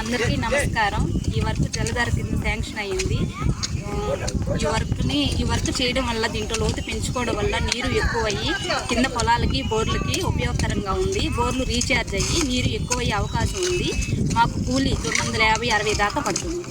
అందరికీ నమస్కారం. ఈ వర్క్ జలధార కింద శాంక్షన్ అయ్యింది. ఈ వర్క్ చేయడం వల్ల దీంట్లో లోతు పెంచుకోవడం వల్ల నీరు ఎక్కువయ్యి కింద పొలాలకి బోర్లకి ఉపయోగకరంగా ఉంది. బోర్లు రీఛార్జ్ అయ్యి నీరు ఎక్కువయ్యే అవకాశం ఉంది. మాకు కూలీ 950-60 దాకా పడుతుంది.